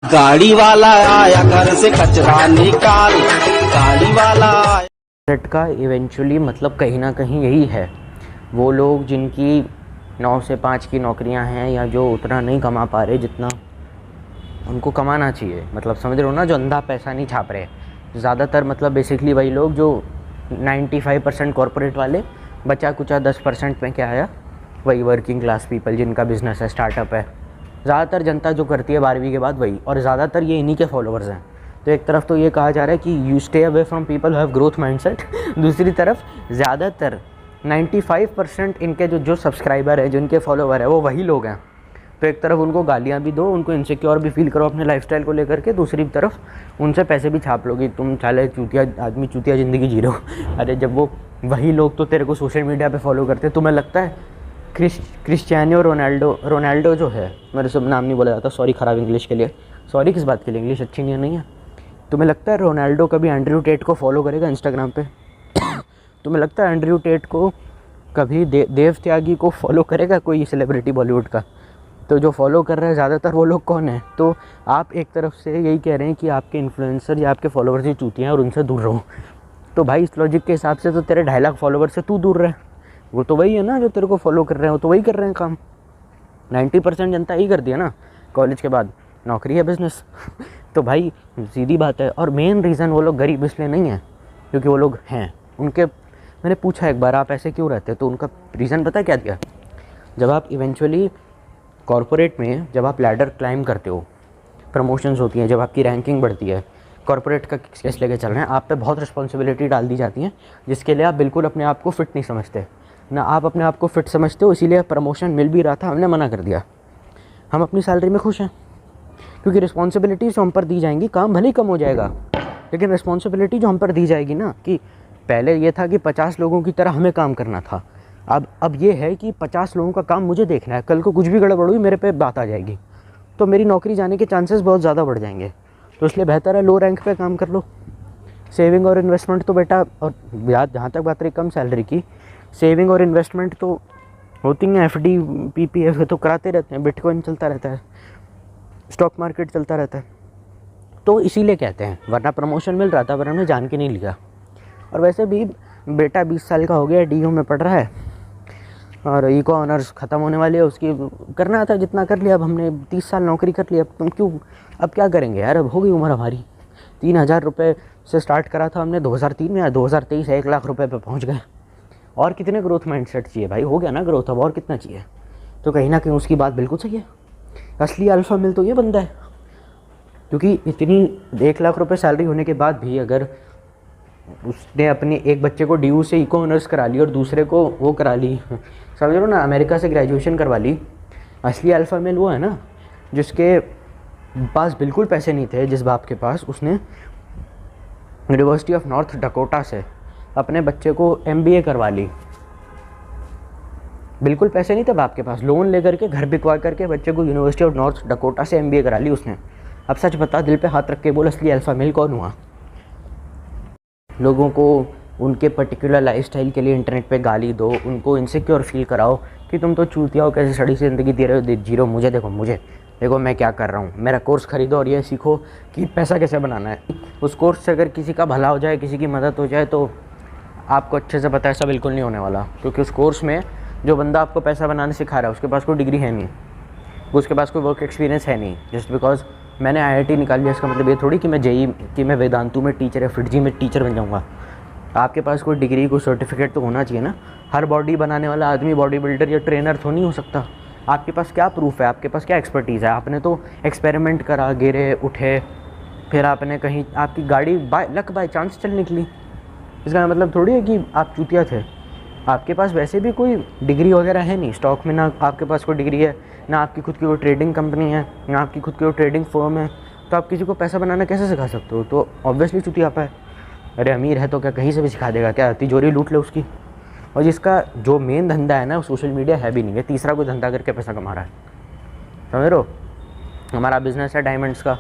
गाड़ी वाला आया घर से कचरा निकाल, गाड़ी वाला आया। सेट का इवेंचुअली मतलब कहीं ना कहीं यही है, वो लोग जिनकी 9 से 5 की नौकरियां हैं या जो उतना नहीं कमा पा रहे जितना उनको कमाना चाहिए, मतलब समझ रहे हो ना, जो अंधा पैसा नहीं छाप रहे ज़्यादातर, मतलब बेसिकली वही लोग जो 95% कॉरपोरेट वाले, बचा कुचा 10% में क्या आया, वही वर्किंग क्लास पीपल जिनका बिजनेस है, स्टार्टअप है। ज़्यादातर जनता जो करती है 12वीं के बाद वही, और ज़्यादातर ये इन्हीं के फॉलोअर्स हैं। तो एक तरफ तो ये कहा जा रहा है कि you stay away from people who have growth mindset, दूसरी तरफ ज़्यादातर 95% इनके जो सब्सक्राइबर है, जो इनके फॉलोवर है, वो वही लोग हैं। तो एक तरफ उनको गालियाँ भी दो, उनको इनसिक्योर भी फील करो अपने लाइफस्टाइल को लेकर के, दूसरी तरफ उनसे पैसे भी छाप लोगे, तुम चाले चूतिया आदमी चूतिया ज़िंदगी जी रहे हो। अरे जब वो वही लोग तो तेरे को सोशल मीडिया पे फॉलो करते हैं, तुम्हें लगता है क्रिस्टियानो रोनाल्डो जो है, मेरे सब नाम नहीं बोला जाता, सॉरी ख़राब इंग्लिश के लिए, सॉरी किस बात के लिए, इंग्लिश अच्छी नहीं है। तुम्हें लगता है रोनाल्डो कभी एंड्रयू टेट को फॉलो करेगा इंस्टाग्राम पे? तुम्हें लगता है एंड्रयू टेट को कभी देव त्यागी को फॉलो करेगा कोई सेलिब्रिटी बॉलीवुड का? तो जो फॉलो कर रहे हैं ज़्यादातर वो लोग कौन है? तो आप एक तरफ से यही कह रहे हैं कि आपके इन्फ्लुएंसर या आपके फॉलोवर्स ही चूतियाँ हैं और उनसे दूर रहो। तो भाई इस लॉजिक के हिसाब से तो तेरे 2.5 लाख फॉलोवर से तू दूर रहे, वो तो वही है ना जो तेरे को फॉलो कर रहे हैं, वो तो वही कर रहे हैं काम। 90% जनता यही करती है ना, कॉलेज के बाद नौकरी है, बिजनेस। तो भाई सीधी बात है। और मेन रीज़न वो लोग गरीब इसलिए नहीं है क्योंकि वो लोग हैं उनके, मैंने पूछा एक बार आप ऐसे क्यों रहते, तो उनका रीज़न पता है क्या दिया? जब आप इवेंचुअली कॉर्पोरेट में जब आप लैडर क्लाइम करते हो, प्रमोशंस होती हैं, जब आपकी रैंकिंग बढ़ती है, कॉर्पोरेट का केस लेके चल रहे हैं, आप पे बहुत रिस्पॉन्सिबिलिटी डाल दी जाती है जिसके लिए आप बिल्कुल अपने आप को फिट नहीं समझते ना, आप अपने आप को फिट समझते हो, इसीलिए प्रमोशन मिल भी रहा था, हमने मना कर दिया। हम अपनी सैलरी में खुश हैं क्योंकि रिस्पॉन्सिबिलिटी जो हम पर दी जाएंगी, काम भले ही कम हो जाएगा लेकिन रिस्पॉन्सिबिलिटी जो हम पर दी जाएगी ना, कि पहले ये था कि 50 लोगों की तरह हमें काम करना था, अब ये है कि 50 लोगों का काम मुझे देखना है, कल को कुछ भी गड़बड़ हुई मेरे पे बात आ जाएगी, तो मेरी नौकरी जाने के चांसेस बहुत ज़्यादा बढ़ जाएंगे। तो इसलिए बेहतर है लो रैंक पे काम कर लो। सेविंग और इन्वेस्टमेंट तो बेटा, और याद जहाँ तक बात रही कम सैलरी की, सेविंग और इन्वेस्टमेंट तो होती हैं, एफडी पीपीएफ तो कराते रहते हैं, बिटकॉइन चलता रहता है, स्टॉक मार्केट चलता रहता है, तो इसीलिए कहते हैं, वरना प्रमोशन मिल रहा था पर हमने जान के नहीं लिया। और वैसे भी बेटा 20 साल का हो गया, डीयू में पढ़ रहा है और इको ऑनर्स ख़त्म होने वाली है उसकी, करना था जितना कर लिया, अब हमने 30 साल नौकरी कर ली, अब तुम क्यों, अब क्या करेंगे यार, अब हो गई उम्र हमारी। 3000 रुपये से स्टार्ट करा था हमने 2003 में, 2023 1 लाख रुपए पे पहुंच गए। और कितने ग्रोथ माइंडसेट चाहिए भाई, हो गया ना ग्रोथ, अब और कितना चाहिए? तो कहीं ना कहीं उसकी बात बिल्कुल सही है, असली अल्फ़ा मिल तो ये बंदा है, क्योंकि इतनी 1 लाख रुपये सैलरी होने के बाद भी अगर उसने अपने एक बच्चे को डीयू से इको ऑनर्स करा ली और दूसरे को वो करा ली, समझ लो ना, अमेरिका से ग्रेजुएशन करवा ली, असली अल्फ़ा मेल वो है ना जिसके पास बिल्कुल पैसे नहीं थे, जिस बाप के पास उसने यूनिवर्सिटी ऑफ नॉर्थ डकोटा से अपने बच्चे को एमबीए करवा ली। बिल्कुल पैसे नहीं थे बाप के पास, लोन लेकर के घर बिकवा करके बच्चे को यूनिवर्सिटी ऑफ नॉर्थ डकोटा से एमबीए करा ली उसने। अब सच बता, दिल पे हाथ रख के बोल, असली अल्फ़ा मेल कौन हुआ? लोगों को उनके पर्टिकुलर लाइफस्टाइल के लिए इंटरनेट पे गाली दो, उनको इनसिक्योर फील कराओ कि तुम तो चूतिया हो, कैसे सड़ी सी ज़िंदगी दे रहे हो, जी रहे हो, मुझे देखो मैं क्या कर रहा हूँ, मेरा कोर्स खरीदो और ये सीखो कि पैसा कैसे बनाना है। उस कोर्स से अगर किसी का भला हो जाए, किसी की मदद हो जाए, तो आपको अच्छे से पता है ऐसा बिल्कुल नहीं होने वाला, क्योंकि उस कोर्स में जो बंदा आपको पैसा बनाने सिखा रहा है उसके पास कोई डिग्री है नहीं, उसके पास कोई वर्क एक्सपीरियंस है नहीं। जस्ट बिकॉज मैंने IIT निकाल लिया इसका मतलब ये थोड़ी कि मैं जेई कि मैं वेदांतु में टीचर या फिटजी में टीचर बन जाऊँगा। आपके पास कोई डिग्री, कोई सर्टिफिकेट तो होना चाहिए ना। हर बॉडी बनाने वाला आदमी बॉडी बिल्डर या ट्रेनर तो नहीं हो सकता। आपके पास क्या प्रूफ है, आपके पास क्या एक्सपर्टीज़ है? आपने तो एक्सपेरिमेंट करा, गिरे उठे, फिर आपने कहीं आपकी गाड़ी बाय चांस चल निकली, इसका मतलब थोड़ी है कि आप चूतिया थे। आपके पास वैसे भी कोई डिग्री वगैरह है नहीं, स्टॉक में ना आपके पास कोई डिग्री है, ना आपकी खुद की कोई ट्रेडिंग कंपनी है, ना आपकी खुद की कोई ट्रेडिंग फर्म है, तो आप किसी को पैसा बनाना कैसे सिखा सकते हो? तो ऑब्वियसली चुतियापा है। अरे अमीर है तो क्या कहीं से भी सिखा देगा क्या? तिजोरी लूट ले उसकी। और जिसका जो मेन धंधा है ना वो सोशल मीडिया है भी नहीं है, तीसरा कोई धंधा करके पैसा कमा रहा है, समझ रहे हो? हमारा बिज़नेस है डायमंड्स का,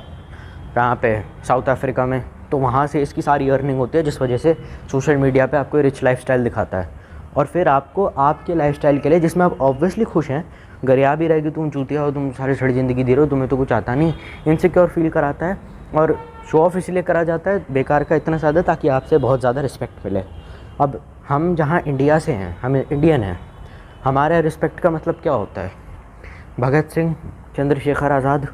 कहाँ पे, साउथ अफ्रीका में, तो वहाँ से इसकी सारी अर्निंग होती है, जिस वजह से सोशल मीडिया पे आपको रिच लाइफस्टाइल दिखाता है। और फिर आपको आपके लाइफस्टाइल के लिए, जिसमें आप ऑब्वियसली खुश हैं, गरिया भी रहेगी तुम चूतिया हो, तुम सारी सारी ज़िंदगी दे रहे हो, तुम्हें तो कुछ आता नहीं, इनसिक्योर फील कराता है और शो ऑफ इसलिए करा जाता है बेकार का इतना ज़्यादा, ताकि आपसे बहुत ज़्यादा रिस्पेक्ट मिले। अब हम जहाँ इंडिया से हैं, हम इंडियन हैं, हमारे रिस्पेक्ट का मतलब क्या होता है? भगत सिंह, चंद्रशेखर आज़ाद,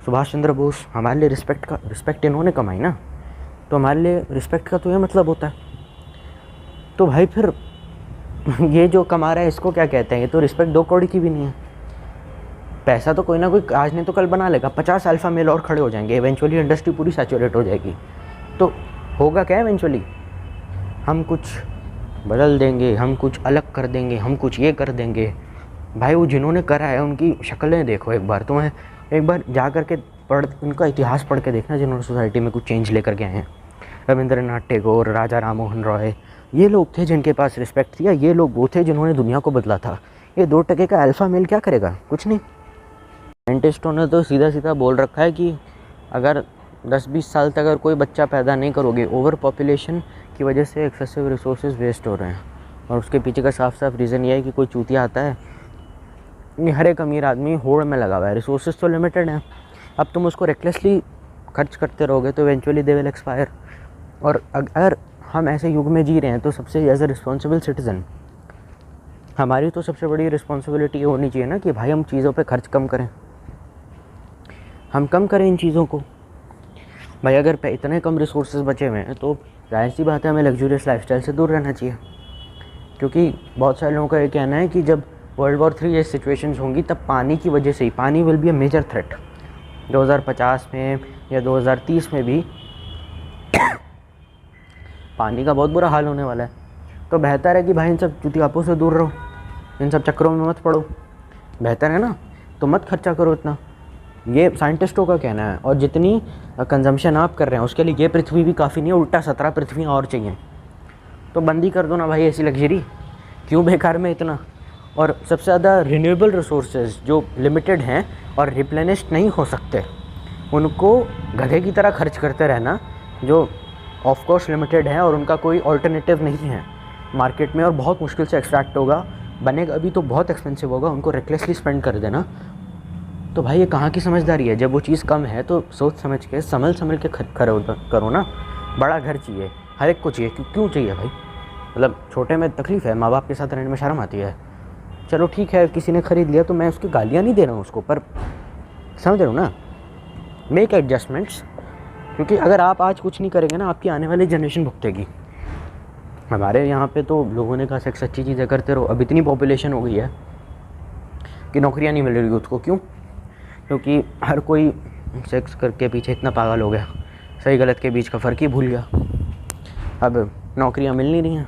सुभाष चंद्र बोस, हमारे लिए रिस्पेक्ट इन्होंने कमाई ना, तो हमारे लिए रिस्पेक्ट का तो ये मतलब होता है। तो भाई फिर ये जो कमा रहा है इसको क्या कहते हैं? ये तो रिस्पेक्ट 2 कौड़ी की भी नहीं है। पैसा तो कोई ना कोई आज नहीं तो कल बना लेगा, 50 अल्फा मेल और खड़े हो जाएंगे, इवेंचुअली इंडस्ट्री पूरी सैचुरेट हो जाएगी। तो होगा क्या इवेंचुअली? हम कुछ बदल देंगे, हम कुछ अलग कर देंगे, हम कुछ ये कर देंगे। भाई वो जिन्होंने करा है उनकी शक्लें देखो एक बार, तुम्हें एक बार जा कर के उनका इतिहास पढ़ के देखना, जिन्होंने सोसाइटी में कुछ चेंज लेकर के आए हैं। रविंद्रनाथ टैगोर, राजा राम मोहन रॉय, ये लोग थे जिनके पास रिस्पेक्ट थी, ये लोग वो थे जिन्होंने दुनिया को बदला था। ये 2 टके का अल्फ़ा मेल क्या करेगा? कुछ नहीं। साइंटिस्टों ने तो सीधा सीधा बोल रखा है कि अगर 10-20 साल तक अगर कोई बच्चा पैदा नहीं करोगे, ओवर पॉपुलेशन की वजह से एक्सेसिव रिसोर्सेज वेस्ट हो रहे हैं, और उसके पीछे का साफ साफ रीज़न ये है कि कोई चूतिया आता है, हर एक अमीर आदमी होड़ में लगा हुआ है, रिसोर्सेज तो लिमिटेड हैं। अब तुम उसको रेकलेसली खर्च करते रहोगे तो इवेंचुअली दे विल एक्सपायर। और अगर हम ऐसे युग में जी रहे हैं तो सबसे एज अ रिस्पॉन्सिबल सिटीज़न हमारी तो सबसे बड़ी रिस्पॉन्सिबिलिटी ये होनी चाहिए ना कि भाई हम चीज़ों पे खर्च कम करें, हम कम करें इन चीज़ों को। भाई अगर इतने कम रिसोर्सेज बचे हुए हैं तो जाहिर सी बात है हमें लग्जूरियस लाइफस्टाइल से दूर रहना चाहिए, क्योंकि बहुत सारे लोगों का ये कहना है कि जब वर्ल्ड वॉर 3 जैसी सिचुएशंस होंगी तब पानी की वजह से ही, पानी will be a major threat. 2050 में या 2030 में भी पानी का बहुत बुरा हाल होने वाला है। तो बेहतर है कि भाई इन सब चुतियापों से दूर रहो, इन सब चक्करों में मत पड़ो, बेहतर है ना, तो मत खर्चा करो इतना। ये साइंटिस्टों का कहना है। और जितनी कंजम्पशन आप कर रहे हैं उसके लिए ये पृथ्वी भी काफ़ी नहीं है, उल्टा 17 पृथ्वी और चाहिए। तो बंदी कर दो ना भाई ऐसी लग्जरी, क्यों बेकार में इतना। और सबसे ज़्यादा रिन्यूएबल रिसोर्सेज जो लिमिटेड हैं और रिप्लेनिश नहीं हो सकते, उनको गधे की तरह खर्च करते रहना, जो ऑफ कोर्स लिमिटेड है और उनका कोई ऑल्टरनेटिव नहीं है मार्केट में, और बहुत मुश्किल से एक्सट्रैक्ट होगा, बनेगा अभी तो बहुत एक्सपेंसिव होगा, उनको रेकलेसली स्पेंड कर देना। तो भाई ये कहाँ की समझदारी है? जब वो चीज़ कम है तो सोच समझ के संभल के करो ना। बड़ा घर चाहिए, हर एक को चाहिए, क्यों चाहिए भाई? मतलब छोटे में तकलीफ़ है, माँ बाप के साथ रहने में शर्म आती है, चलो ठीक है, किसी ने ख़रीद लिया तो मैं उसकी गालियाँ नहीं दे रहा हूँ उसको, पर समझ रहे हो ना, मेक एडजस्टमेंट्स। क्योंकि अगर आप आज कुछ नहीं करेंगे ना, आपकी आने वाली जनरेशन भुगतेगी। हमारे यहाँ पे तो लोगों ने कहा सेक्स अच्छी चीज़ें करते रहो। अब इतनी पॉपुलेशन हो गई है कि नौकरियाँ नहीं मिल रही यूथ को। क्यों? क्योंकि हर कोई सेक्स करके पीछे इतना पागल हो गया, सही गलत के बीच का फ़र्क ही भूल गया। अब नौकरियाँ मिल नहीं रही हैं,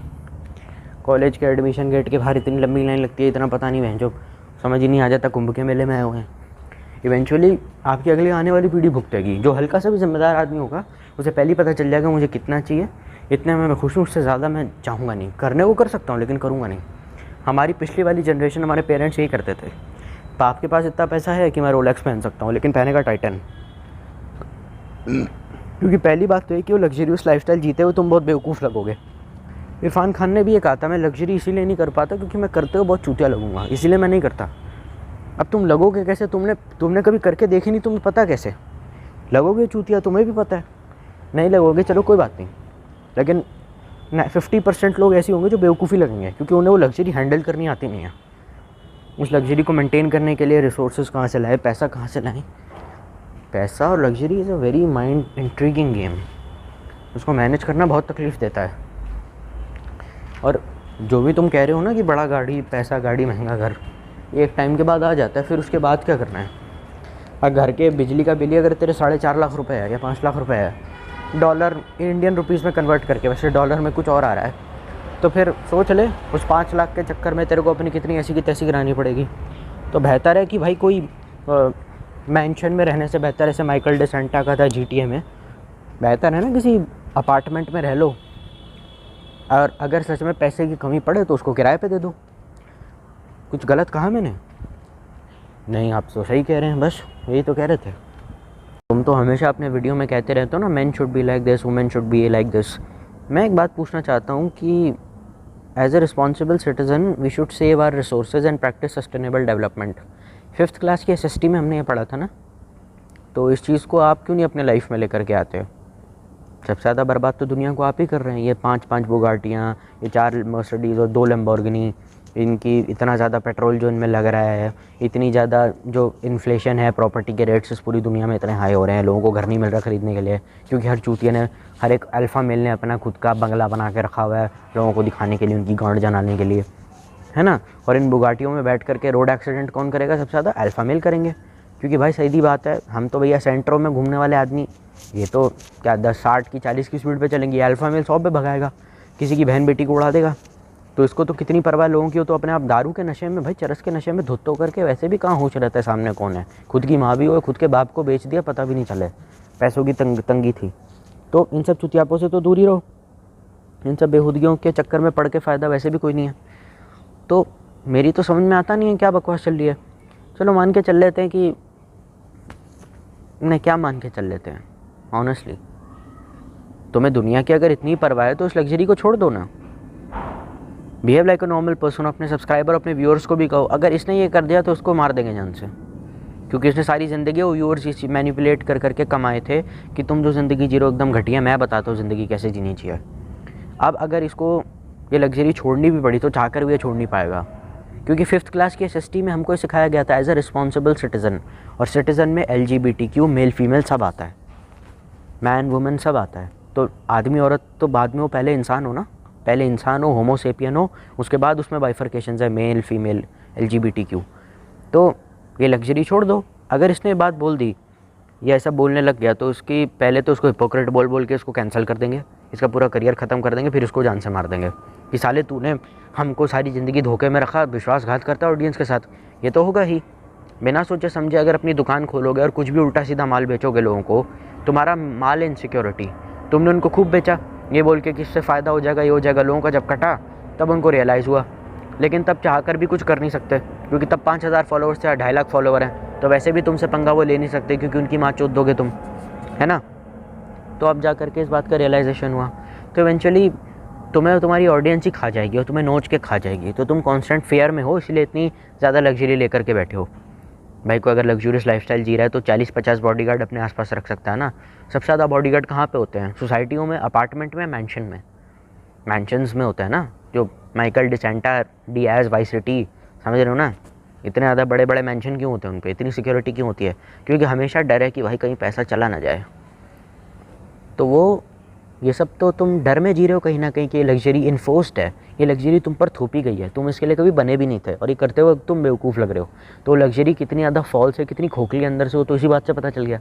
कॉलेज के एडमिशन गेट के बाहर इतनी लंबी लाइन लगती है, इतना पता नहीं है, जो समझ ही नहीं आ जाता कुंभ के मेले में आए हुए हैं। इवेंचुअली आपकी अगली आने वाली पीढ़ी भुगतेगी। जो हल्का सा भी जिम्मेदार आदमी होगा उसे पहले ही पता चल जाएगा मुझे कितना चाहिए, इतने में मैं खुश हूँ, उससे ज़्यादा मैं चाहूँगा नहीं। करने को कर सकता हूँ लेकिन करूँगा नहीं। हमारी पिछली वाली जनरेशन, हमारे पेरेंट्स यही करते थे, बाप के पास इतना पैसा है कि मैं रोलेक्स पहन सकता हूँ लेकिन पहनेगा टाइटन। क्योंकि पहली बात तो ये कि वो लग्जरियस लाइफस्टाइल जीते हुए तुम बहुत बेवकूफ़ लगोगे। इरफान खान ने भी ये कहा था, मैं लग्जरी इसीलिए नहीं कर पाता क्योंकि मैं करते हुए बहुत चूतिया लगूंगा, इसीलिए मैं नहीं करता। अब तुम लगोगे कैसे? तुमने कभी करके देखी नहीं, तुम्हें पता कैसे लगोगे चूतिया? तुम्हें भी पता है नहीं लगोगे, चलो कोई बात नहीं, लेकिन 50% लोग ऐसे होंगे जो बेवकूफ़ी लगेंगे क्योंकि उन्हें वो लग्जरी हैंडल करनी आती नहीं है। उस लग्जरी को मेंटेन करने के लिए रिसोर्सेज कहाँ से लाए, पैसा कहाँ से लाएं? पैसा और luxury is a very mind intriguing game, उसको मैनेज करना बहुत तकलीफ़ देता है। और जो भी तुम कह रहे हो ना कि बड़ा गाड़ी, पैसा, गाड़ी, महंगा घर, एक टाइम के बाद आ जाता है, फिर उसके बाद क्या करना है? अगर घर के बिजली का बिल ही अगर तेरे 4.5 लाख रुपए है या 5 लाख रुपए है, डॉलर इंडियन रुपीज़ में कन्वर्ट करके, वैसे डॉलर में कुछ और आ रहा है, तो फिर सोच ले उस 5 लाख के चक्कर में तेरे को अपनी कितनी ऐसी की तैसी गिरानी पड़ेगी। तो बेहतर है कि भाई कोई मैंशन में रहने से बेहतर, ऐसे माइकल डिसेंटा का था GTA में, बेहतर है ना किसी अपार्टमेंट में रह लो, और अगर सच में पैसे की कमी पड़े तो उसको किराए पे दे दो। कुछ गलत कहा मैंने? नहीं, आप तो सही कह रहे हैं, बस यही तो कह रहे थे। तुम तो हमेशा अपने वीडियो में कहते रहते हो ना, man should be like this, women should be like this. मैं एक बात पूछना चाहता हूँ कि as a responsible citizen we should save our resources and practice sustainable development. 5th class की SST में हमने ये पढ़ा था ना, तो इस चीज़ को आप क्यों नहीं अपने लाइफ में लेकर के आते हो? सबसे ज़्यादा बर्बाद तो दुनिया को आप ही कर रहे हैं। ये 5 बुगाटियाँ, ये 4 मर्सिडीज़ और 2 लैम्बोर्गिनी, इनकी इतना ज़्यादा पेट्रोल जो इनमें लग रहा है, इतनी ज़्यादा जो इन्फ्लेशन है, प्रॉपर्टी के रेट्स इस पूरी दुनिया में इतने हाई हो रहे हैं, लोगों को घर नहीं मिल रहा ख़रीदने के लिए, क्योंकि हर चूतिया ने, हर एक अल्फ़ा मेल ने अपना खुद का बंगला बना के रखा हुआ है लोगों को दिखाने के लिए, उनकी गांड जलाने के लिए, है ना। और इन बुगाटियों में बैठ करके रोड एक्सीडेंट कौन करेगा? सबसे ज़्यादा अल्फ़ा मेल करेंगे, क्योंकि भाई सीधी बात है, हम तो भैया सेंटरों में घूमने वाले आदमी, ये तो क्या 10-60 की 40 की स्पीड पे चलेंगे, अल्फ़ा मेल 100 पे भगाएगा, किसी की बहन बेटी को उड़ा देगा। तो इसको तो कितनी परवाह लोगों की हो, तो अपने आप दारू के नशे में, भाई चरस के नशे में धुत तो करके वैसे भी कहाँ होश रहता है सामने कौन है। खुद की माँ भी हो, खुद के बाप को बेच दिया, पता भी नहीं चले, पैसों की तंगी थी। तो इन सब चुतियापों से तो दूर ही रहो, इन सब बेहूदगियों के चक्कर में पड़ के फ़ायदा वैसे भी कोई नहीं है। तो मेरी तो समझ में आता नहीं है क्या बकवास चल रही है। चलो मान के चल लेते हैं कि नहीं, क्या मान के चल लेते हैं ऑनेस्टली, तुम्हें दुनिया की अगर इतनी परवाह है तो उस लग्जरी को छोड़ दो ना। Behave like a normal person. अपने सब्सक्राइबर, अपने व्यूअर्स को भी कहो, अगर इसने ये कर दिया तो उसको मार देंगे जान से, क्योंकि इसने सारी ज़िंदगी वो व्यूअर्स इसी मैनिपुलेट कर करके कमाए थे कि तुम जो ज़िंदगी जी रहे हो एकदम घटिया, मैं बताता हूँ ज़िंदगी कैसे जीनी चाहिए। अब अगर इसको ये लग्जरी छोड़नी भी पड़ी तो चाहकर भी ये छोड़ नहीं पाएगा, क्योंकि 5th क्लास की SST में हमको सिखाया गया था एज अ रिस्पॉन्सिबल सिटीज़न, और सिटीज़न में LGBTQ मेल फीमेल सब आता है, मैन वुमेन सब आता है। तो आदमी औरत तो बाद में हो, पहले इंसान हो ना, पहले इंसान हो, होमोसेपियन हो, उसके बाद उसमें बाइफर्केशंस है, मेल फीमेल LGBTQ। तो ये लग्जरी छोड़ दो। अगर इसने ये बात बोल दी, ये ऐसा बोलने लग गया, तो उसकी पहले तो उसको हिपोक्रेट बोल बोल के इसको कैंसिल कर देंगे, इसका पूरा करियर ख़त्म कर देंगे, फिर इसको जान से मार देंगे कि साले तूने हमको सारी ज़िंदगी धोखे में रखा, विश्वासघात करता है ऑडियंस के साथ। ये तो होगा ही, बिना सोचे समझे अगर अपनी दुकान खोलोगे और कुछ भी उल्टा सीधा माल बेचोगे लोगों को, तुम्हारा माल है इनसिक्योरिटी, तुमने उनको खूब बेचा ये बोल के कि इससे फ़ायदा हो जाएगा, ये हो जाएगा। लोगों का जब कटा तब उनको रियलाइज़ हुआ, लेकिन तब चाहकर भी कुछ कर नहीं सकते, क्योंकि तब 5000 फॉलोअर्स या 2.5 लाख फॉलोवर हैं, तो वैसे भी तुमसे पंगा वो ले नहीं सकते, क्योंकि उनकी माँ चोद दोगे तुम, है ना। तो अब जा करके इस बात का रियलाइजेशन हुआ, तो इवेंचुअली तुम्हें तुम्हारी ऑडियंस ही खा जाएगी और तुम्हें नोच के खा जाएगी। तो तुम कांस्टेंट फेयर में हो, इसलिए इतनी ज़्यादा लग्जरी लेकर के बैठे हो। भाई को अगर लग्जूरियस लाइफस्टाइल जी रहा है तो 40-50 बॉडीगार्ड अपने आसपास रख सकता है ना। सबसे ज़्यादा बॉडीगार्ड कहाँ पे होते हैं? सोसाइटियों में, अपार्टमेंट में, मैंशन में, मैंशंस में होता है ना, जो माइकल डिसेंटा, डियाज, वाइस सिटी, समझ रहे हो ना। इतने ज़्यादा बड़े बड़े मैंशन क्यों होते हैं उन पर, इतनी सिक्योरिटी क्यों होती है? क्योंकि हमेशा डर है कि भाई कहीं पैसा चला ना जाए। तो वो ये सब तो तुम डर में जी रहे हो कहीं ना कहीं कि ये लग्जरी इन्फोर्स्ड है, ये लग्जरी तुम पर थोपी गई है, तुम इसके लिए कभी बने भी नहीं थे, और ये करते हुए तुम बेवकूफ़ लग रहे हो। तो लग्जरी कितनी ज़्यादा फॉल्स है, कितनी खोखली अंदर से हो, तो इसी बात से पता चल गया,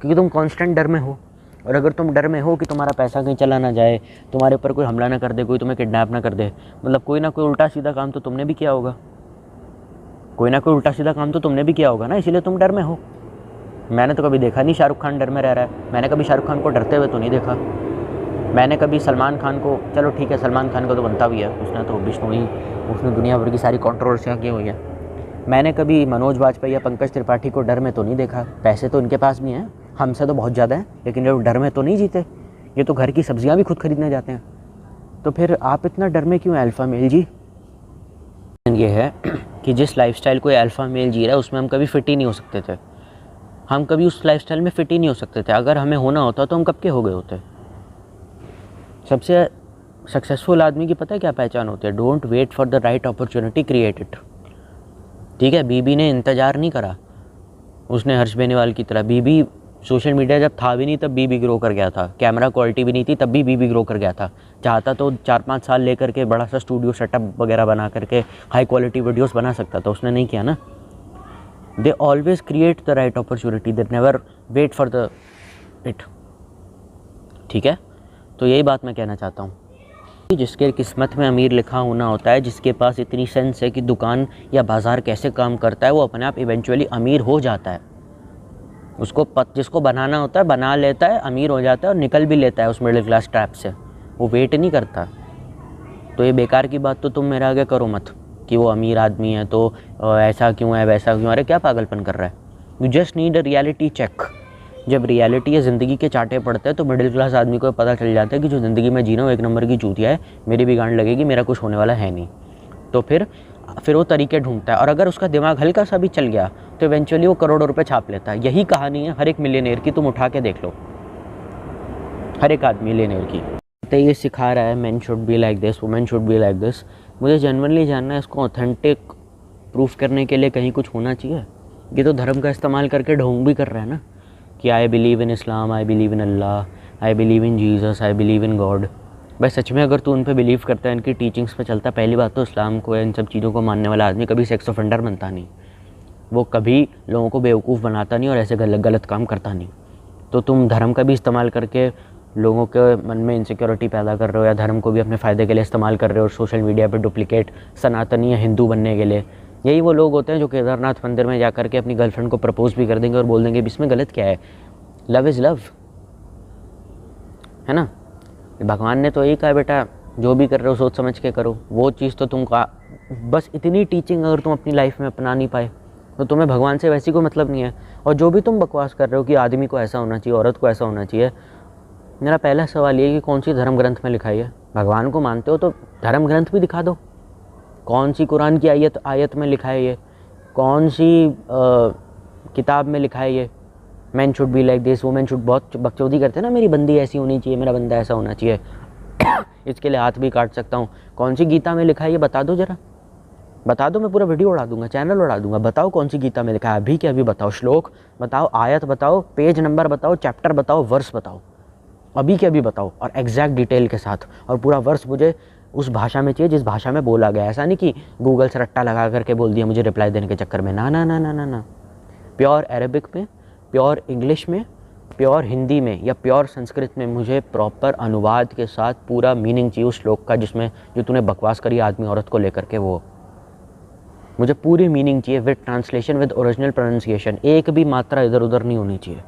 क्योंकि तुम कांस्टेंट डर में हो। और अगर तुम डर में हो कि तुम्हारा पैसा कहीं चला ना जाए, तुम्हारे ऊपर कोई हमला ना कर दे, कोई तुम्हें किडनैप ना कर दे, मतलब कोई ना कोई उल्टा सीधा काम तो तुमने भी किया होगा, कोई ना कोई उल्टा सीधा काम तो तुमने भी किया होगा ना, इसीलिए तुम डर में हो। मैंने तो कभी देखा नहीं शाहरुख खान डर में रह रहा है, मैंने कभी शाहरुख खान को डरते हुए तो नहीं देखा। मैंने कभी सलमान खान को, चलो ठीक है सलमान खान को तो बनता भी है, उसने तो बिश्नोई, उसने दुनिया भर की सारी कंट्रोवर्सियाँ की हुई हैं। मैंने कभी मनोज वाजपेयी या पंकज त्रिपाठी को डर में तो नहीं देखा। पैसे तो इनके पास भी हैं, हमसे तो बहुत ज़्यादा हैं, लेकिन ये डर में तो नहीं जीते। ये तो घर की सब्जियाँ भी खुद खरीदने जाते हैं। तो फिर आप इतना डर में क्यों अल्फ़ा मेल जी? ये है कि जिस लाइफस्टाइल को अल्फ़ा मेल जी रहा है उसमें हम कभी फिट ही नहीं हो सकते थे। हम कभी उस लाइफस्टाइल में फिट ही नहीं हो सकते थे। अगर हमें होना होता तो हम कब के हो गए होते। सबसे सक्सेसफुल आदमी की पता है क्या पहचान होती है? Don't wait for the right opportunity, create it. ठीक है, बीबी ने इंतज़ार नहीं करा, उसने हर्ष बेनीवाल की तरह। बीबी सोशल मीडिया जब था भी नहीं तब बीबी ग्रो कर गया था, कैमरा क्वालिटी भी नहीं थी तब भी बीबी ग्रो कर गया था। चाहता तो 4-5 साल लेकर के बड़ा सा स्टूडियो सेटअप वगैरह बना करके हाई क्वालिटी वीडियोस बना सकता था, उसने नहीं किया ना। They always create the right opportunity, they never wait for the it. ठीक है, तो यही बात मैं कहना चाहता हूँ। जिसके किस्मत में अमीर लिखा होना होता है, जिसके पास इतनी सेंस है कि दुकान या बाज़ार कैसे काम करता है, वो अपने आप इवेंचुअली अमीर हो जाता है। उसको जिसको बनाना होता है बना लेता है, अमीर हो जाता है और निकल भी लेता है उस मिडिल क्लास ट्रैप से, वो वेट नहीं करता। तो ये बेकार की बात तो तुम मेरे आगे करो मत कि वो अमीर आदमी है तो ऐसा क्यों है वैसा क्यों। अरे क्या पागलपन कर रहा है? You just need a reality check जब रियलिटी या ज़िंदगी के चाटे पड़ते हैं तो मिडिल क्लास आदमी को पता चल जाता है कि जो ज़िंदगी में जी रहा हूँ एक नंबर की चूतिया है, मेरी भी गांड लगेगी, मेरा कुछ होने वाला है नहीं। तो फिर वो तरीके ढूंढता है, और अगर उसका दिमाग हल्का सा भी चल गया तो इवेंचुअली वो करोड़ों रुपए छाप लेता है। यही कहानी है हर एक मिलियनेयर की, तुम उठा के देख लो, हर एक आदमी मिलियनेयर की। तो ये सिखा रहा है man should be like this, women should be like this. मुझे जेन्युइनली जानना है इसको ऑथेंटिक प्रूफ करने के लिए कहीं कुछ होना चाहिए। ये तो धर्म का इस्तेमाल करके ढोंग भी कर रहा है ना कि I believe in Islam, I believe in Allah, I believe in Jesus, I believe in God. भाई सच में अगर तू उन पे बिलीव करता है, इनकी टीचिंग्स पे चलता है, पहली बात तो इस्लाम को या इन सब चीज़ों को मानने वाला आदमी कभी सेक्स ऑफेंडर बनता नहीं, वो कभी लोगों को बेवकूफ़ बनाता नहीं और ऐसे गलत काम करता नहीं। तो तुम धर्म का भी इस्तेमाल करके लोगों के मन में इनसिक्योरिटी पैदा कर रहे हो, या धर्म को भी अपने फ़ायदे के लिए इस्तेमाल कर रहे हो सोशल मीडिया पे डुप्लीकेट सनातनी या हिंदू बनने के लिए। यही वो लोग होते हैं जो केदारनाथ मंदिर में जा कर के अपनी गर्लफ्रेंड को प्रपोज भी कर देंगे और बोल देंगे इसमें गलत क्या है, लव इज़ लव, है ना। भगवान ने तो यही कहा बेटा जो भी कर रहे हो सोच समझ के करो। वो चीज़ तो तुम का बस इतनी टीचिंग अगर तुम अपनी लाइफ में अपना नहीं पाए तो तुम्हें भगवान से वैसी कोई मतलब नहीं है। और जो भी तुम बकवास कर रहे हो कि आदमी को ऐसा होना चाहिए, औरत को ऐसा होना चाहिए, मेरा पहला सवाल ये है कि कौन सी धर्म ग्रंथ में लिखा है। भगवान को मानते हो तो धर्म ग्रंथ भी दिखा दो, कौन सी कुरान की आयत में लिखा है ये, कौन सी किताब में लिखा है ये man should be like this, women should. बहुत बकचोदी करते हैं ना, मेरी बंदी ऐसी होनी चाहिए, मेरा बंदा ऐसा होना चाहिए, इसके लिए हाथ भी काट सकता हूँ। कौन सी गीता में लिखा है ये बता दो जरा, बता दो, मैं पूरा वीडियो उड़ा दूंगा, चैनल उड़ा दूंगा। बताओ कौन सी गीता में लिखा है, अभी के अभी बताओ, श्लोक बताओ, आयत बताओ, पेज नंबर बताओ, चैप्टर बताओ, वर्स बताओ, अभी के अभी बताओ, और एग्जैक्ट डिटेल के साथ। और पूरा वर्स मुझे उस भाषा में चाहिए जिस भाषा में बोला गया। ऐसा नहीं कि गूगल से रट्टा लगा करके बोल दिया मुझे रिप्लाई देने के चक्कर में। ना ना ना ना ना ना, प्योर अरेबिक में, प्योर इंग्लिश में, प्योर हिंदी में या प्योर संस्कृत में मुझे प्रॉपर अनुवाद के साथ पूरा मीनिंग चाहिए उस श्लोक का, जिसमें जो तूने बकवास करी आदमी औरत को लेकर के, वो मुझे पूरी मीनिंग चाहिए with translation, with original pronunciation. एक भी मात्रा इधर उधर नहीं होनी चाहिए।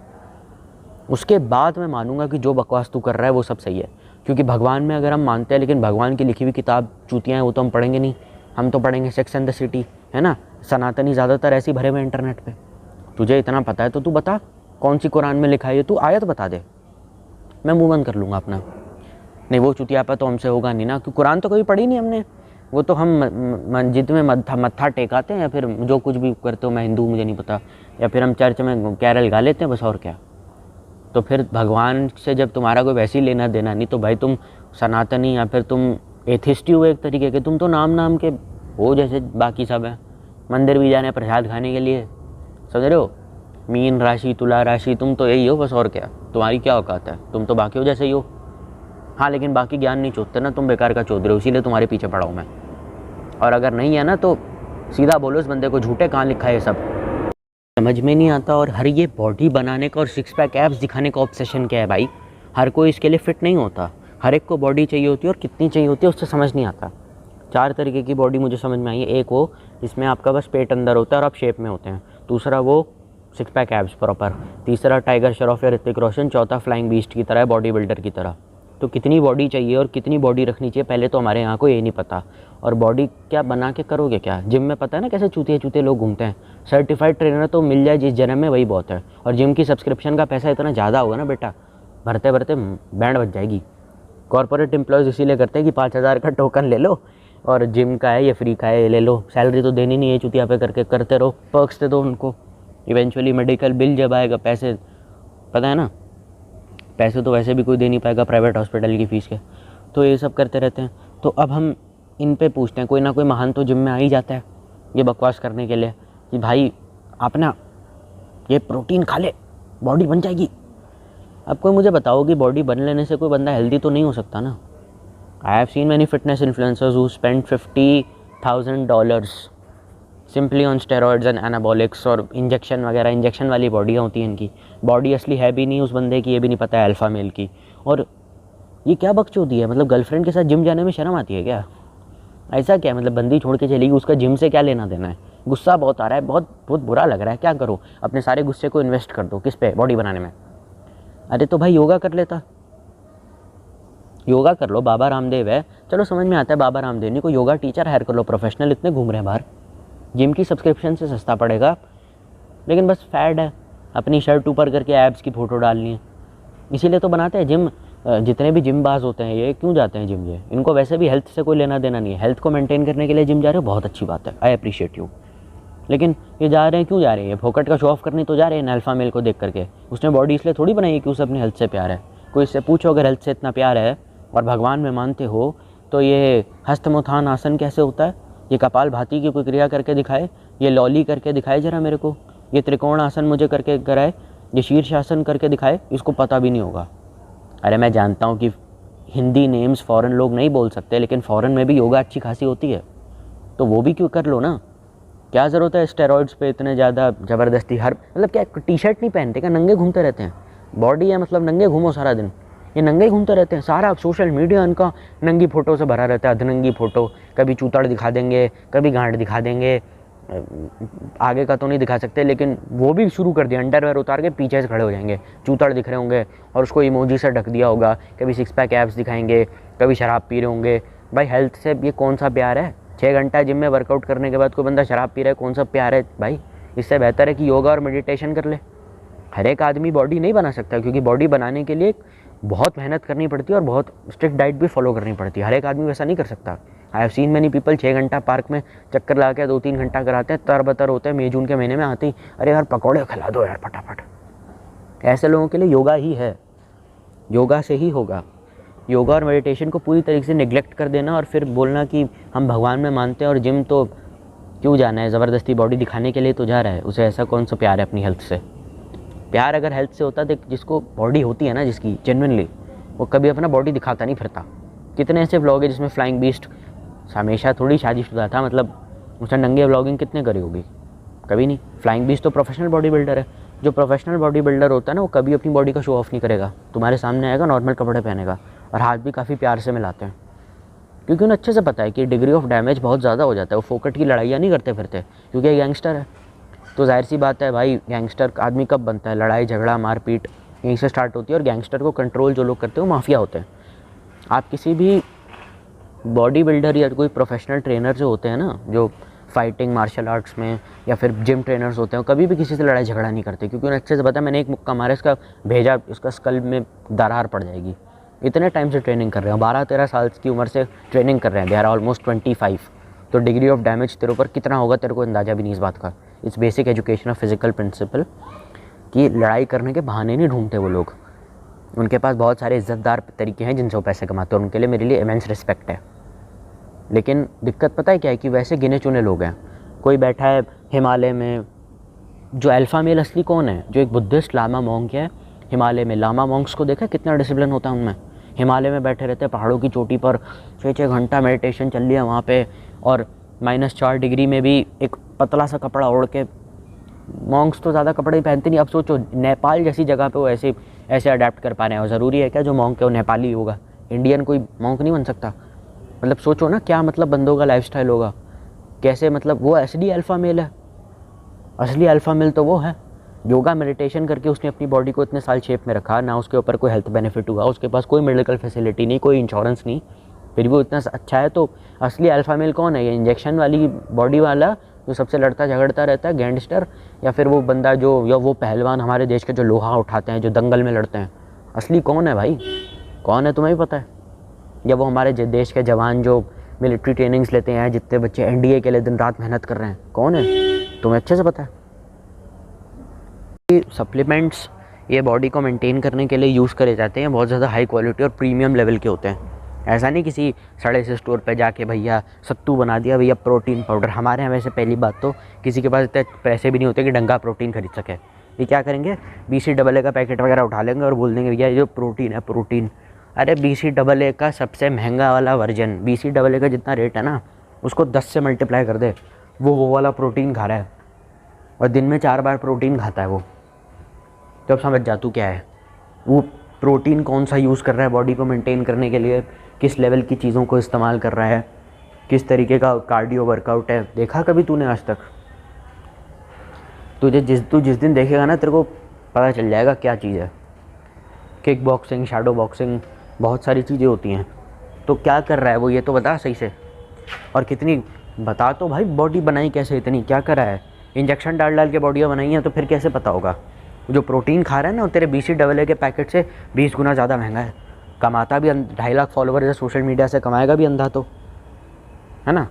उसके बाद मैं मानूंगा कि जो बकवास तू कर रहा है वो सब सही है। क्योंकि भगवान में अगर हम मानते हैं, लेकिन भगवान की लिखी हुई किताब चूतियाँ हैं वो तो हम पढ़ेंगे नहीं। हम तो पढ़ेंगे सेक्स एंड द सिटी, है ना। सनातनी ज़्यादातर ऐसे भरे हुए इंटरनेट पे। तुझे इतना पता है तो तू बता कौन सी कुरान में लिखा है, तू आयत बता दे, मैं मुँह बंद कर लूँगा अपना। नहीं वो चुतियापा तो हमसे होगा नहीं ना, क्योंकि कुरान तो कभी पढ़ी नहीं हमने। वो तो हम मस्जिद में मत्था टेकाते हैं, या फिर जो कुछ भी करते हो, मैं हिंदू मुझे नहीं पता, या फिर हम चर्च में कैरल गा लेते हैं बस, और क्या। तो फिर भगवान से जब तुम्हारा कोई वैसे ही लेना देना नहीं, तो भाई तुम सनातनी या फिर तुम एथिस्ट हो एक तरीके के। तुम तो नाम के हो जैसे बाकी सब हैं, मंदिर भी जाने प्रसाद खाने के लिए, समझ रहे हो। मीन राशि, तुला राशि, तुम तो यही हो बस, और क्या। तुम्हारी क्या औकात है, तुम तो बाकी हो जैसे ही हो। हाँ लेकिन बाकी ज्ञान नहीं चोदते ना, तुम बेकार का चोद रहे हो, इसीलिए तुम्हारे पीछे पड़ा हूँ मैं। और अगर नहीं है ना तो सीधा बोलो इस बंदे को, झूठे कहाँ लिखा है ये सब, समझ में नहीं आता। और हर ये बॉडी बनाने का और सिक्स पैक एब्स दिखाने का ऑब्सेशन क्या है भाई। हर कोई इसके लिए फिट नहीं होता, हर एक को बॉडी चाहिए होती है, और कितनी चाहिए होती है उससे समझ नहीं आता। 4 तरीके की बॉडी मुझे समझ में आई है। एक वो जिसमें आपका बस पेट अंदर होता है और आप शेप में होते हैं। दूसरा वो सिक्स पैक एब्स प्रॉपर। तीसरा टाइगर श्रॉफ या ऋतिक रोशन। चौथा फ्लाइंग बीस्ट की तरह, बॉडी बिल्डर की तरह। तो कितनी बॉडी चाहिए और कितनी बॉडी रखनी चाहिए पहले तो हमारे यहाँ को ये नहीं पता। और बॉडी क्या बना के करोगे क्या। जिम में पता है ना कैसे चूतिए लोग घूमते हैं। सर्टिफाइड ट्रेनर तो मिल जाए जिस जन्म में वही बहुत है। और जिम की सब्सक्रिप्शन का पैसा इतना ज़्यादा होगा ना बेटा, भरते भरते बैंड बज जाएगी। कॉर्पोरेट एम्प्लॉयज़ इसीलिए करते हैं कि 5000 का टोकन ले लो, और जिम का है ये फ्री का है ये ले लो, सैलरी तो देनी नहीं है, चुतिया पे करके करते रहो, पर्क्स दे दो उनको। इवेंचुअली मेडिकल बिल जब आएगा, पैसे पता है ना, पैसे तो वैसे भी कोई दे नहीं पाएगा प्राइवेट हॉस्पिटल की फ़ीस के। तो ये सब करते रहते हैं। तो अब हम इन पे पूछते हैं, कोई ना कोई महान तो जिम में आ ही जाता है ये बकवास करने के लिए कि भाई आप ना ये प्रोटीन खा ले बॉडी बन जाएगी। अब कोई मुझे बताओ कि बॉडी बन लेने से कोई बंदा हेल्दी तो नहीं हो सकता ना। I have seen many fitness influencers who spend $50,000 simply on steroids and anabolics और इंजेक्शन वगैरह। इंजेक्शन वाली बॉडियाँ होती हैं इनकी, बॉडी असली है भी नहीं उस बंदे की, ये भी नहीं पता है अल्फ़ा मेल की। और ये क्या बकचोदी है, मतलब गर्लफ्रेंड के साथ जिम जाने में शर्म आती है क्या। ऐसा क्या मतलब बंदी छोड़ के चलेगी, उसका जिम से क्या लेना देना है। गुस्सा बहुत आ रहा है, बहुत बुरा लग रहा है, क्या करो। अपने सारे गुस्से को इन्वेस्ट कर दो किस पे, बॉडी बनाने में। अरे तो भाई योगा कर लेता, योगा कर लो। बाबा रामदेव है, चलो समझ में आता है बाबा रामदेव नहीं, कोई योगा टीचर हायर कर लो, प्रोफेशनल इतने घूम रहे हैं बाहर। जिम की सब्सक्रिप्शन से सस्ता पड़ेगा, लेकिन बस फैड है। अपनी शर्ट ऊपर करके एब्स की फ़ोटो डालनी है। इसीलिए तो बनाते हैं जिम। जितने भी जिम बाज होते हैं ये क्यों जाते हैं जिम? ये इनको वैसे भी हेल्थ से कोई लेना देना नहीं है। हेल्थ को मेंटेन करने के लिए जिम जा रहे हो, बहुत अच्छी बात है, आई अप्रिशिएट यू। लेकिन ये जा रहे हैं, क्यों जा रहे हैं? ये फोकट का शो ऑफ करने तो जा रहे हैं अल्फा मेल को देख करके। उसने बॉडी इसलिए थोड़ी बनाई है कि उसे अपनी हेल्थ से प्यार है। कोई इससे पूछो अगर हेल्थ से इतना प्यार है और भगवान में मानते हो तो ये हस्तमुत्थान आसन कैसे होता है? ये कपाल भाती की कोई क्रिया करके दिखाए, ये लॉली करके दिखाए ज़रा मेरे को, ये त्रिकोण आसन मुझे करके कराए, ये शीर्षासन करके दिखाए। इसको पता भी नहीं होगा। अरे मैं जानता हूँ कि हिंदी नेम्स फ़ॉरेन लोग नहीं बोल सकते, लेकिन फ़ॉरेन में भी योगा अच्छी खासी होती है, तो वो भी क्यों कर लो ना। क्या ज़रूरत है स्टेरॉइड्स पे इतने ज़्यादा ज़बरदस्ती? हर मतलब क्या टी शर्ट नहीं पहनते क्या? नंगे घूमते रहते हैं। बॉडी है मतलब नंगे घूमो सारा दिन। ये नंगे घूमते रहते हैं। सारा सोशल मीडिया इनका नंगी फ़ोटो से भरा रहता है, अधनंगी फ़ोटो। कभी चूतड़ दिखा देंगे, कभी गांड दिखा देंगे। आगे का तो नहीं दिखा सकते, लेकिन वो भी शुरू कर दिया। अंडरवेयर उतार के पीछे से खड़े हो जाएंगे, चूतड़ दिख रहे होंगे और उसको इमोजी से ढक दिया होगा। कभी सिक्स पैक एब्स दिखाएंगे, कभी शराब पी रहे होंगे। भाई हेल्थ से ये कौन सा प्यार है? 6 घंटा जिम में वर्कआउट करने के बाद कोई बंदा शराब पी रहा है, कौन सा प्यार है भाई? इससे बेहतर है कि योगा और मेडिटेशन कर ले। हर एक आदमी बॉडी नहीं बना सकता, क्योंकि बॉडी बनाने के लिए बहुत मेहनत करनी पड़ती है और बहुत स्ट्रिक्ट डाइट भी फॉलो करनी पड़ती है। हर एक आदमी वैसा नहीं कर सकता। I have seen many people 6 घंटा पार्क में चक्कर लगा के 2-3 घंटा कराते हैं, तरबतर होते हैं। मई जून के महीने में आते ही अरे यार पकौड़े खिला दो यार फटाफट। ऐसे लोगों के लिए योगा ही है, योगा से ही होगा। योगा और मेडिटेशन को पूरी तरीके से निगलेक्ट कर देना और फिर बोलना कि हम भगवान में मानते हैं और जिम तो क्यों जाना है, ज़बरदस्ती बॉडी दिखाने के लिए तो जा रहा है। उसे ऐसा कौन सा प्यार है अपनी हेल्थ से? प्यार अगर हेल्थ से होता, देख जिसको बॉडी होती है ना, जिसकी जेन्युइनली, वो कभी अपना बॉडी दिखाता नहीं फिरता। कितने ऐसे व्लॉग है जिसमें फ्लाइंग बीस्ट हमेशा थोड़ी शादीशुदा था, मतलब उसने नंगे व्लॉगिंग कितने करी होगी? कभी नहीं। फ्लाइंग बीस्ट तो प्रोफेशनल बॉडी बिल्डर है। जो प्रोफेशनल बॉडी बिल्डर होता है ना, वो कभी अपनी बॉडी का शो ऑफ नहीं करेगा। तुम्हारे सामने आएगा, नॉर्मल कपड़े पहनेगा और हाथ भी काफ़ी प्यार से मिलाते हैं, क्योंकि उन्हें अच्छे से पता है कि डिग्री ऑफ डैमेज बहुत ज़्यादा हो जाता है। वो फोकट की लड़ाइयाँ नहीं करते फिरते, क्योंकि गैंगस्टर है। तो जाहिर सी बात है भाई, गैंगस्टर आदमी कब बनता है? लड़ाई झगड़ा मारपीट यहीं से स्टार्ट होती है। और गैंगस्टर को कंट्रोल जो लोग करते हैं वो माफिया होते हैं। आप किसी भी बॉडी बिल्डर या कोई प्रोफेशनल ट्रेनर जो होते हैं ना, जो फाइटिंग मार्शल आर्ट्स में या फिर जिम ट्रेनर्स होते हैं, कभी भी किसी से लड़ाई झगड़ा नहीं करते, क्योंकि उन्हें अच्छे से पता है मैंने एक मुक्का मारा, इसका भेजा, इसका स्कल में दरार पड़ जाएगी। इतने टाइम से ट्रेनिंग कर रहे हैं, 12-13 साल की उम्र से ट्रेनिंग कर रहे हैं। They are almost 25। तो डिग्री ऑफ डैमेज तेरे ऊपर कितना होगा तेरे को अंदाज़ा भी नहीं इस बात का। It's basic education of physical principle कि लड़ाई करने के बहाने नहीं ढूंढते वो लोग। उनके पास बहुत सारे इज़्ज़तदार तरीके हैं जिनसे वो पैसे कमाते हैं, उनके लिए मेरे लिए इमेंस रिस्पेक्ट है। लेकिन दिक्कत पता है क्या है कि वैसे गिने चुने लोग हैं। कोई बैठा है हिमालय में, जो अल्फ़ा मेल असली कौन है? जो एक बुद्धिस्ट लामा मॉन्क है हिमालय में। लामा मॉन्क्स को देखा कितना डिसिप्लिन होता है उनमें। हिमालय में बैठे रहते हैं पहाड़ों की चोटी पर, 6-6 घंटा मेडिटेशन चल रही है वहाँ पे, और -4 डिग्री में भी एक पतला सा कपड़ा ओढ़ के। मॉन्क्स तो ज़्यादा कपड़े पहनते नहीं। अब सोचो नेपाल जैसी जगह पे वो ऐसे अडेप्ट कर पा रहे हैं। और ज़रूरी है क्या जो मॉन्क है वो नेपाली होगा? इंडियन कोई मॉन्क नहीं बन सकता। मतलब सोचो ना क्या मतलब बंदों का लाइफस्टाइल होगा, कैसे, मतलब वो असली अल्फ़ा मेल है। असली अल्फ़ा मेल तो वो है। योगा मेडिटेशन करके उसने अपनी बॉडी को इतने साल शेप में रखा, ना उसके ऊपर कोई हेल्थ बेनिफिट हुआ, उसके पास कोई मेडिकल फैसिलिटी नहीं, कोई इंश्योरेंस नहीं, फिर भी वो इतना अच्छा है। तो असली अल्फ़ा मेल कौन है? ये इंजेक्शन वाली बॉडी वाला जो सबसे लड़ता झगड़ता रहता है, गैंगस्टर, या फिर वो बंदा जो, या वो पहलवान हमारे देश के जो लोहा उठाते हैं, जो दंगल में लड़ते हैं? असली कौन है भाई? कौन है तुम्हें भी पता है? या वो हमारे देश के जवान जो मिलिट्री ट्रेनिंग्स लेते हैं, जितने बच्चे एनडीए के लिए दिन रात मेहनत कर रहे हैं, कौन है? तुम्हें अच्छे से पता है। सप्लीमेंट्स ये बॉडी को मेंटेन करने के लिए यूज़ करे जाते हैं, बहुत ज़्यादा हाई क्वालिटी और प्रीमियम लेवल के होते हैं। ऐसा नहीं किसी सड़े से स्टोर पे जाके भैया सत्तू बना दिया, भैया प्रोटीन पाउडर। हमारे यहाँ वैसे पहली बात तो किसी के पास इतने पैसे भी नहीं होते कि डंगा प्रोटीन खरीद सके। ये क्या करेंगे, BCAA का पैकेट वगैरह उठा लेंगे और बोल देंगे भैया ये जो प्रोटीन है प्रोटीन। अरे BCAA का सबसे महंगा वाला वर्जन, BCAA का जितना रेट है ना, उसको 10 से मल्टीप्लाई कर दे, वो वाला प्रोटीन खा रहा है और दिन में 4 बार प्रोटीन खाता है वो। तो अब समझ जा तू क्या है वो प्रोटीन, कौन सा यूज़ कर रहा है बॉडी को मेंटेन करने के लिए, किस लेवल की चीज़ों को इस्तेमाल कर रहा है, किस तरीके का कार्डियो वर्कआउट है। देखा कभी तूने आज तक? तू जिस दिन देखेगा ना, तेरे को पता चल जाएगा क्या चीज़ है। किक बॉक्सिंग, शैडो बॉक्सिंग, बहुत सारी चीज़ें होती हैं। तो क्या कर रहा है वो, ये तो बता सही से। और कितनी बता तो भाई, बॉडी बनाई कैसे इतनी, क्या कर रहा है? इंजेक्शन डाल के बॉडियाँ बनाई हैं, तो फिर कैसे पता होगा? जो प्रोटीन खा रहा है ना वो तेरे BCAA के पैकेट से 20 गुना ज़्यादा महंगा है। कमाता भी 2.5 लाख फॉलोवर है सोशल मीडिया से, कमाएगा भी अंधा तो, है ना।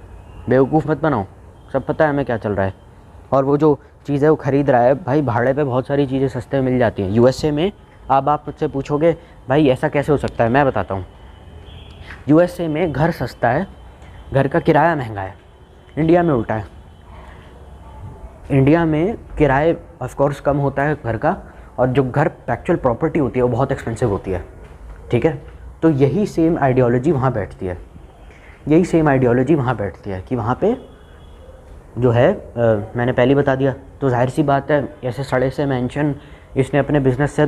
बेवकूफ़ मत बनाओ, सब पता है हमें क्या चल रहा है। और वो जो चीज़ है वो ख़रीद रहा है भाई, भाड़े पे बहुत सारी चीज़ें सस्ते में मिल जाती हैं USA में। अब आप मुझसे पूछोगे भाई ऐसा कैसे हो सकता है, मैं बताता हूँ। USA में घर सस्ता है, घर का किराया महंगा है। इंडिया में उल्टा है। इंडिया में किराए ऑफ कोर्स कम होता है घर का, और जो घर एक्चुअल प्रॉपर्टी होती है वो बहुत एक्सपेंसिव होती है, ठीक है। तो यही सेम आइडियोलॉजी वहाँ बैठती है, यही सेम आइडियोलॉजी वहाँ बैठती है कि वहाँ पे जो है मैंने पहले बता दिया। तो जाहिर सी बात है ऐसे सड़े से मैंशन इसने अपने बिज़नेस से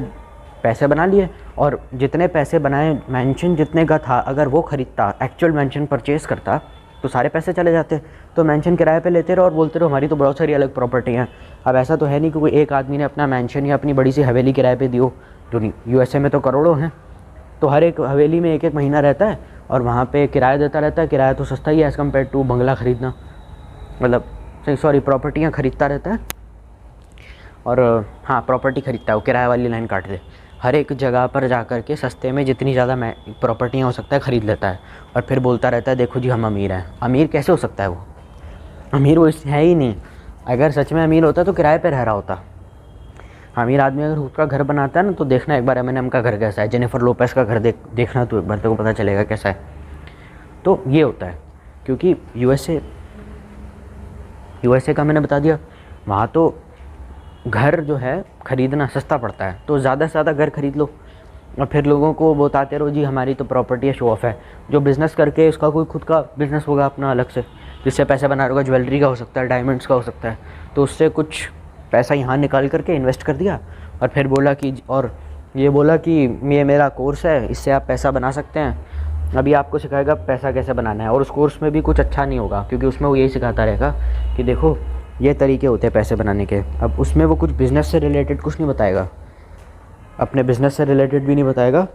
पैसे बना लिए, और जितने पैसे बनाए मैंशन जितने का था, अगर वो ख़रीदता एक्चुअल मैंशन परचेज़ करता तो सारे पैसे चले जाते। तो मैंशन किराए पे लेते रहो और बोलते रहो हमारी तो बहुत सारी अलग प्रॉपर्टी हैं। अब ऐसा तो है नहीं कि कोई एक आदमी ने अपना मैंशन या अपनी बड़ी सी हवेली किराए पे दी हो, जो नहीं। USA में तो करोड़ों हैं, तो हर एक हवेली में एक एक महीना रहता है और वहाँ पे किराया देता रहता है। किराया तो सस्ता ही है एज़ कम्पेयर टू बंगला ख़रीदना, मतलब सॉरी प्रॉपर्टियाँ ख़रीदता रहता है। और हाँ, प्रॉपर्टी ख़रीदता है वो, किराए वाली लाइन काट दे। हर एक जगह पर जा कर के सस्ते में जितनी ज़्यादा प्रॉपर्टियाँ हो सकता है ख़रीद लेता है, और फिर बोलता रहता है देखो जी हम अमीर हैं। अमीर कैसे हो सकता है वो? अमीर वो है ही नहीं। अगर सच में अमीर होता तो किराए पे रह रहा होता। अमीर आदमी अगर उसका घर बनाता है ना, तो देखना एक बार एमिनेम का घर कैसा है, जेनिफर लोपेस का घर देखना तो एक बार, तेरे को पता चलेगा कैसा है। तो ये होता है क्योंकि USA का मैंने बता दिया, वहाँ तो घर जो है ख़रीदना सस्ता पड़ता है, तो ज़्यादा से ज़्यादा घर ख़रीद लो और फिर लोगों को बताते रहो जी हमारी तो प्रॉपर्टी है, शो ऑफ है। जो बिज़नेस करके उसका कोई खुद का बिज़नेस होगा अपना अलग से, जिससे पैसा बना रहा होगा, ज्वेलरी का हो सकता है, डायमंड्स का हो सकता है, तो उससे कुछ पैसा यहाँ निकाल करके इन्वेस्ट कर दिया और फिर बोला कि, और ये बोला कि ये मेरा कोर्स है, इससे आप पैसा बना सकते हैं। अभी आपको सिखाएगा पैसा कैसे बनाना है, और उस कोर्स में भी कुछ अच्छा नहीं होगा क्योंकि उसमें वो यही सिखाता रहेगा कि देखो ये तरीके होते हैं पैसे बनाने के। अब उसमें वो कुछ बिज़नेस से रिलेटेड कुछ नहीं बताएगा, अपने बिज़नेस से रिलेटेड भी नहीं बताएगा,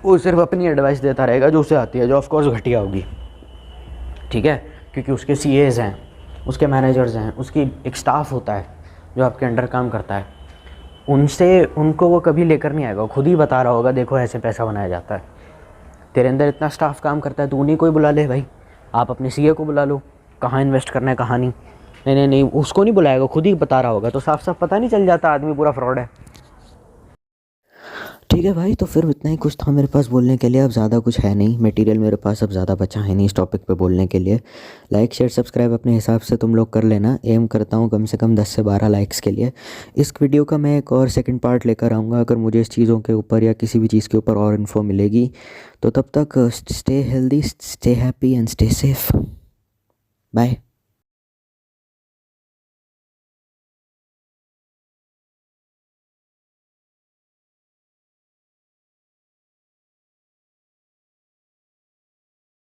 वो सिर्फ अपनी एडवाइस देता रहेगा जो उसे आती है, जो ऑफकोर्स घटिया होगी, ठीक है। क्योंकि उसके CAs हैं, उसके मैनेजर्स हैं, उसकी एक स्टाफ होता है जो आपके अंडर काम करता है, उनको वो कभी लेकर नहीं आएगा, खुद ही बता रहा होगा देखो ऐसे पैसा बनाया जाता है। तेरे अंदर इतना स्टाफ काम करता है तो उन्हीं को ही बुला ले भाई, आप अपने CA को बुला लो, कहाँ इन्वेस्ट करना है कहाँ नहीं। नहीं, उसको नहीं बुलाएगा, खुद ही बता रहा होगा, तो साफ साफ पता नहीं चल जाता आदमी पूरा फ्रॉड है। ठीक है भाई, तो फिर इतना ही कुछ था मेरे पास बोलने के लिए। अब ज़्यादा कुछ है नहीं, मटेरियल मेरे पास अब ज़्यादा बचा है नहीं इस टॉपिक पे बोलने के लिए। लाइक शेयर सब्सक्राइब अपने हिसाब से तुम लोग कर लेना। एम करता हूँ कम से कम 10 से 12 लाइक्स के लिए। इस वीडियो का मैं एक और सेकंड पार्ट लेकर आऊँगा अगर मुझे इस चीज़ों के ऊपर या किसी भी चीज़ के ऊपर और इन्फो मिलेगी। तो तब तक stay healthy, stay happy and stay safe. Bye.